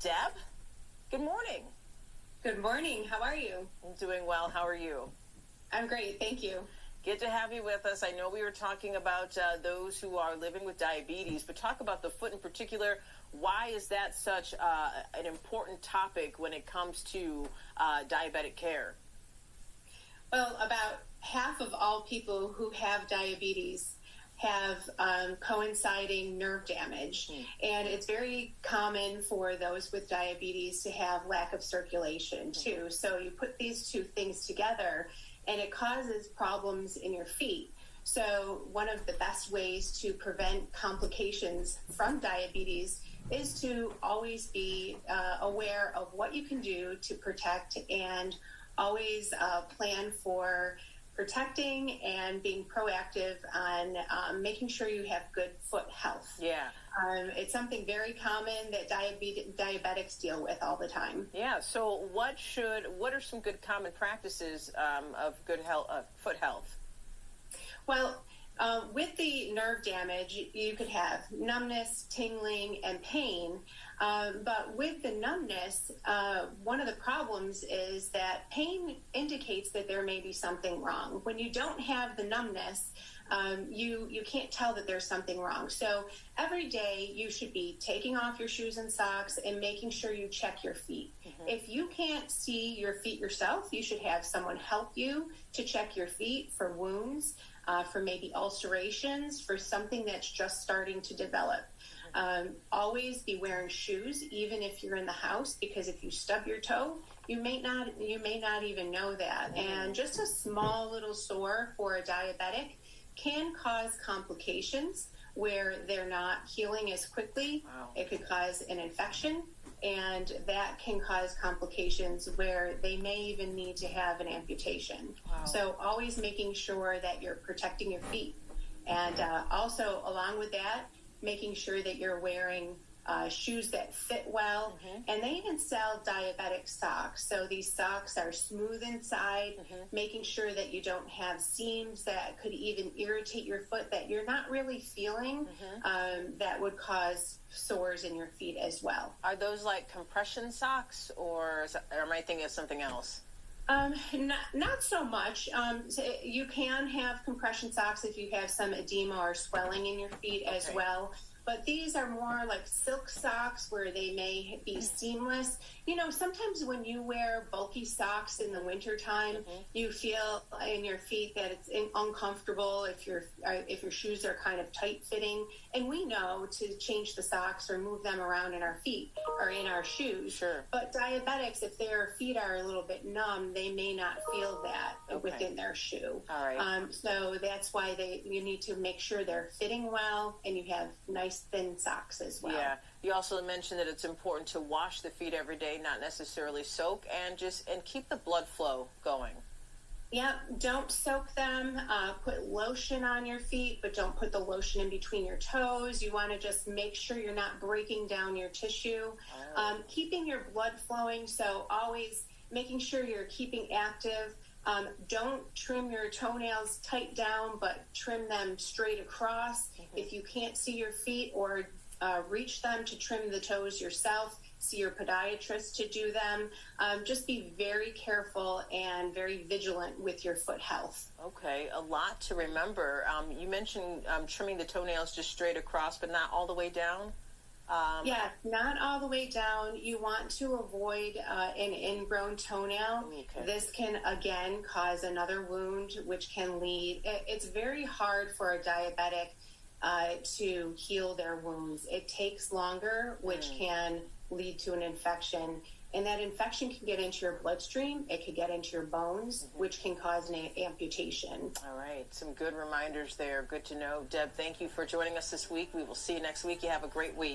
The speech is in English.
Deb, good morning. Good morning. How are you? I'm doing well. How are you? I'm great. Thank you. Good to have you with us. I know we were talking about those who are living with diabetes, but talk about the foot in particular. Why is that such an important topic when it comes to diabetic care? Well, about half of all people who have diabetes have coinciding nerve damage. And it's very common for those with diabetes to have lack of circulation too. So you put these two things together and it causes problems in your feet. So one of the best ways to prevent complications from diabetes is to always be aware of what you can do to protect and always plan for protecting and being proactive on making sure you have good foot health. Yeah. It's something very common that diabetics deal with all the time. Yeah. So what are some good common practices of good health, foot health? Well, with the nerve damage, you could have numbness, tingling, and pain. But with the numbness, one of the problems is that pain indicates that there may be something wrong. When you don't have the numbness, you can't tell that there's something wrong. So every day you should be taking off your shoes and socks and making sure you check your feet. If you can't see your feet yourself, you should have someone help you to check your feet for wounds, for maybe ulcerations, for something that's just starting to develop. Always be wearing shoes, even if you're in the house, because if you stub your toe, you may not even know that. And just a small little sore for a diabetic can cause complications where they're not healing as quickly. Wow. It could cause an infection, and that can cause complications where they may even need to have an amputation. Wow. So always making sure that you're protecting your feet. And also, along with that, making sure that you're wearing shoes that fit well. And they even sell diabetic socks. So these socks are smooth inside, making sure that you don't have seams that could even irritate your foot that you're not really feeling, that would cause sores in your feet as well. Are those like compression socks, or am I thinking of something else? Not so much. So you can have compression socks if you have some edema or swelling in your feet as well. But these are more like silk socks where they may be seamless. You know, sometimes when you wear bulky socks in the wintertime, you feel in your feet that it's uncomfortable if your shoes are kind of tight fitting. And we know to change the socks or move them around in our feet or in our shoes. Sure. But diabetics, if their feet are a little bit numb, they may not feel that within their shoe. All right. So that's why you need to make sure they're fitting well and you have nice thin socks as well. Yeah. You also mentioned that it's important to wash the feet every day, not necessarily soak, and keep the blood flow going. Yep. Don't soak them. Put lotion on your feet, but don't put the lotion in between your toes. You want to just make sure you're not breaking down your tissue. Keeping your blood flowing, so always making sure you're keeping active. Don't trim your toenails tight down, but trim them straight across. If you can't see your feet or reach them to trim the toes yourself, see your podiatrist to do them. Just be very careful and very vigilant with your foot health. Okay, a lot to remember. You mentioned trimming the toenails just straight across, but not all the way down? Yeah, not all the way down. You want to avoid an ingrown toenail. Okay. This can, again, cause another wound, which can lead. It's very hard for a diabetic to heal their wounds. It takes longer, which can lead to an infection. And that infection can get into your bloodstream. It could get into your bones, which can cause an amputation. All right. Some good reminders there. Good to know. Deb, thank you for joining us this week. We will see you next week. You have a great week.